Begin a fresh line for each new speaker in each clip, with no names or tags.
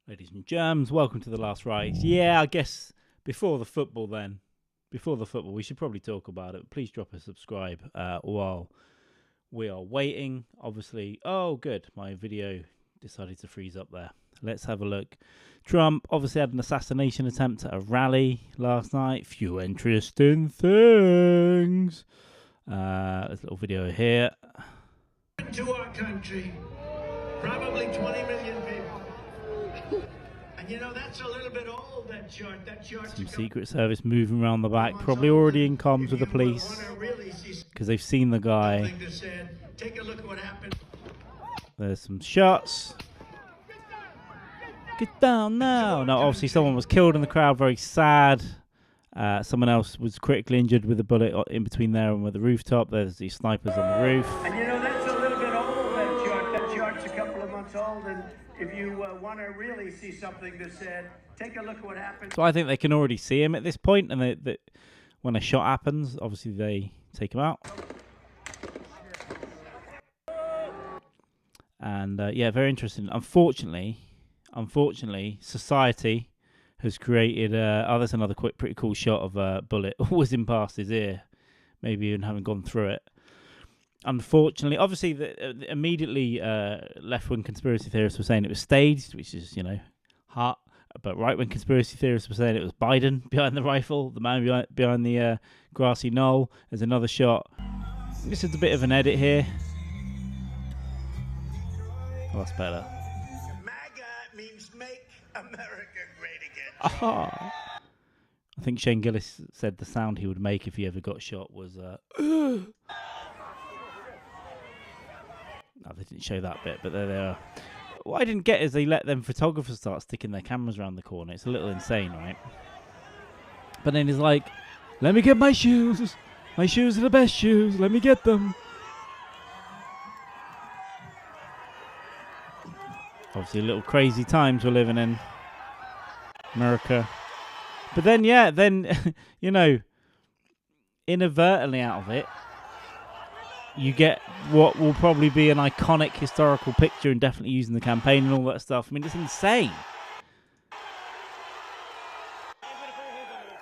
Ladies and germs, welcome to the last rights. Yeah, I guess before the football then. Before the football, we should probably talk about it. Please drop a subscribe while we are waiting. Obviously, oh good, my video decided to freeze up there. Let's have a look. Trump obviously had an assassination attempt at a rally last night. Few interesting things. There's a little video here.
To our country, probably 20 million people. And you know, that's a little bit old, that chart.
Some Secret Service moving around the back, probably already in comms with the police because they've seen the guy.
Take a look at what happened.
There's some shots. Get down now. No, obviously someone was killed in the crowd, very sad. Someone else was critically injured with a bullet in between there and with the rooftop. There's these snipers on the roof.
And you know, that's a little bit old, that chart. That chart's a couple of months old, and if you want to really see something that's said, take a look at what happened.
So I think they can already see him at this point, and when a shot happens, obviously they take him out. And yeah, very interesting. Unfortunately, society has created. There's another pretty cool shot of a bullet whizzing past his ear, maybe even having gone through it. Unfortunately, obviously, immediately left-wing conspiracy theorists were saying it was staged, which is, hot. But right-wing conspiracy theorists were saying it was Biden behind the rifle, the man behind the grassy knoll. There's another shot. This is a bit of an edit here. Oh, that's better.
MAGA means make America great again.
Aha. I think Shane Gillis said the sound he would make if he ever got shot was No, they didn't show that bit, but there they are. What I didn't get is they let them photographers start sticking their cameras around the corner. It's a little insane, right? But then he's like, let me get my shoes. My shoes are the best shoes. Let me get them. Obviously, a little crazy times we're living in America. But then, inadvertently out of it, you get what will probably be an iconic historical picture and definitely used in the campaign and all that stuff. I mean, it's insane.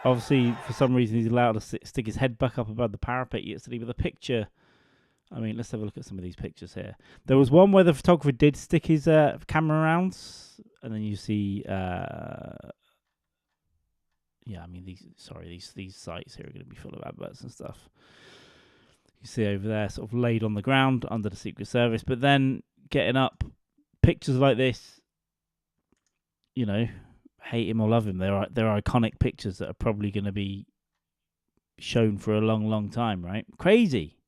Obviously, for some reason, he's allowed to stick his head back up above the parapet yesterday with a picture. I mean, let's have a look at some of these pictures here. There was one where the photographer did stick his camera around, and then you see... these sites here are going to be full of adverts and stuff. You see over there, sort of laid on the ground under the Secret Service, but then getting up, pictures like this, hate him or love him, they're iconic pictures that are probably going to be shown for a long, long time, right? Crazy.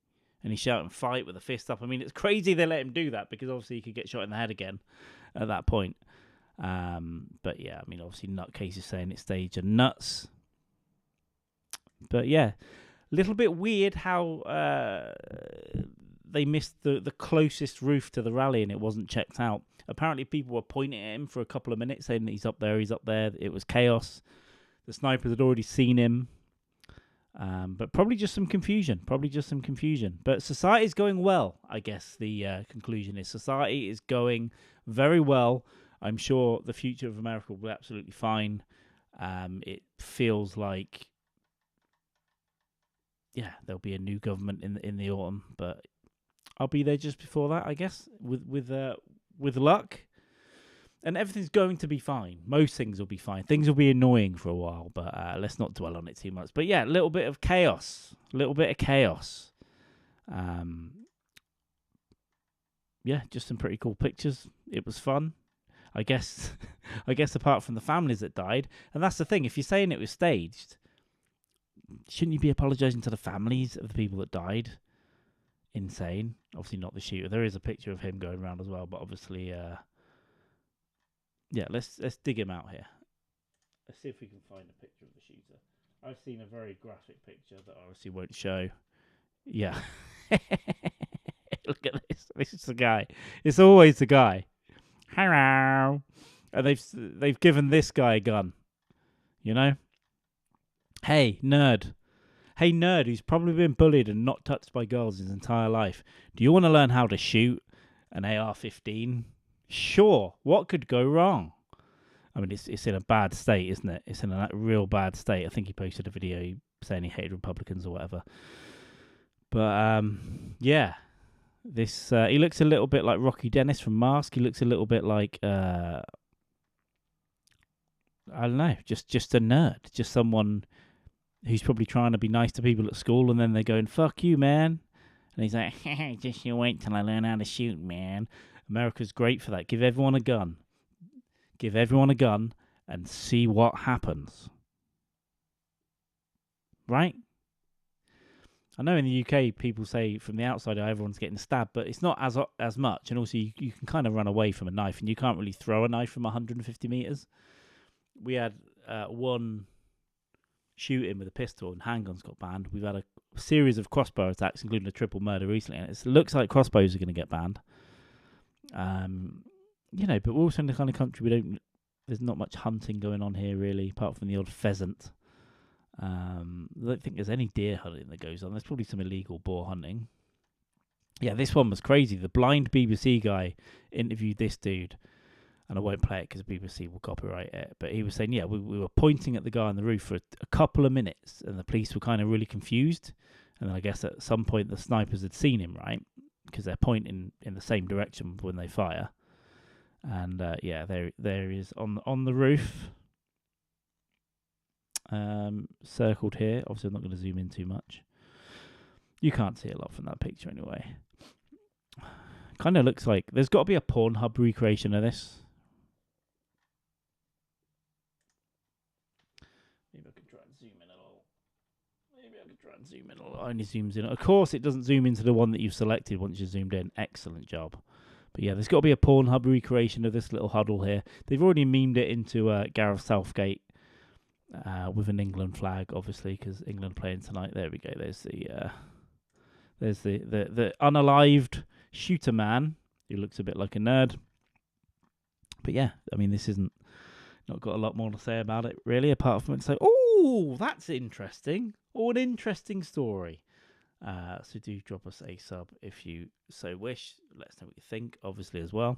And he's shouting fight with a fist up. I mean, it's crazy they let him do that because obviously he could get shot in the head again at that point. But yeah, I mean, obviously nutcases saying it's staged and nuts. But yeah, a little bit weird how they missed the closest roof to the rally and it wasn't checked out. Apparently people were pointing at him for a couple of minutes saying that he's up there. It was chaos. The snipers had already seen him. But probably just some confusion. But society's going well, I guess the conclusion is. Society is going very well. I'm sure the future of America will be absolutely fine. It feels like, there'll be a new government in the autumn, but I'll be there just before that, I guess, with luck. And everything's going to be fine. Most things will be fine. Things will be annoying for a while, but let's not dwell on it too much. But yeah, a little bit of chaos. Yeah, just some pretty cool pictures. It was fun. I guess apart from the families that died. And that's the thing. If you're saying it was staged, shouldn't you be apologising to the families of the people that died? Insane. Obviously not the shooter. There is a picture of him going around as well, but obviously... Yeah, let's dig him out here. Let's see if we can find a picture of the shooter. I've seen a very graphic picture that I obviously won't show. Yeah. Look at this. This is the guy. It's always the guy. Hello. And they've given this guy a gun. Hey, nerd. Hey, nerd who's probably been bullied and not touched by girls his entire life. Do you want to learn how to shoot an AR-15? Sure, what could go wrong? I mean, it's in a bad state, isn't it? It's in a real bad state. I think he posted a video saying he hated Republicans or whatever. But yeah, this he looks a little bit like Rocky Dennis from Mask. He looks a little bit like I don't know, just a nerd, just someone who's probably trying to be nice to people at school, and then they're going, "Fuck you, man," and he's like, "Just you wait till I learn how to shoot, man." America's great for that. Give everyone a gun. Give everyone a gun and see what happens. Right? I know in the UK people say from the outside everyone's getting stabbed, but it's not as much. And also you can kind of run away from a knife, and you can't really throw a knife from 150 meters. We had one shooting with a pistol, and handguns got banned. We've had a series of crossbow attacks, including a triple murder recently, and it looks like crossbows are going to get banned. But we're also in the kind of country there's not much hunting going on here really, apart from the odd pheasant. I don't think there's any deer hunting that goes on. There's probably some illegal boar hunting. Yeah, this one was crazy. The blind BBC guy interviewed this dude, and I won't play it because the BBC will copyright it. But he was saying, yeah, we were pointing at the guy on the roof for a couple of minutes, and the police were kind of really confused. And then I guess at some point the snipers had seen him, right? Because they're pointing in the same direction when they fire. And there he is on the roof. Circled here. Obviously, I'm not going to zoom in too much. You can't see a lot from that picture anyway. Kind of looks like there's got to be a Pornhub recreation of this. Maybe I can try and zoom in a little. It only zooms in. Of course, it doesn't zoom into the one that you've selected once you've zoomed in. Excellent job. But yeah, there's got to be a Pornhub recreation of this little huddle here. They've already memed it into Gareth Southgate with an England flag, obviously, because England playing tonight. There we go. There's the unalived shooter man who looks a bit like a nerd. But yeah, I mean, this isn't not got a lot more to say about it really, apart from it say, oh, that's interesting, or an interesting story. So do drop us a sub if you so wish. Let us know what you think, obviously, as well.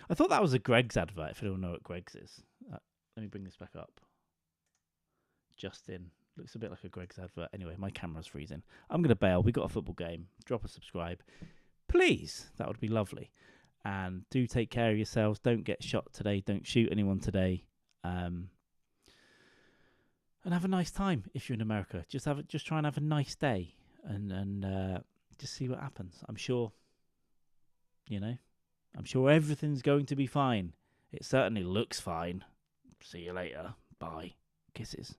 I thought that was a Greggs advert, if you don't know what Greggs is. Let me bring this back up. Justin. Looks a bit like a Greggs advert. Anyway, my camera's freezing. I'm going to bail. We got a football game. Drop a subscribe. Please. That would be lovely. And do take care of yourselves. Don't get shot today. Don't shoot anyone today. And have a nice time if you're in America. Just try and have a nice day. And just see what happens. I'm sure everything's going to be fine. It certainly looks fine. See you later. Bye. Kisses.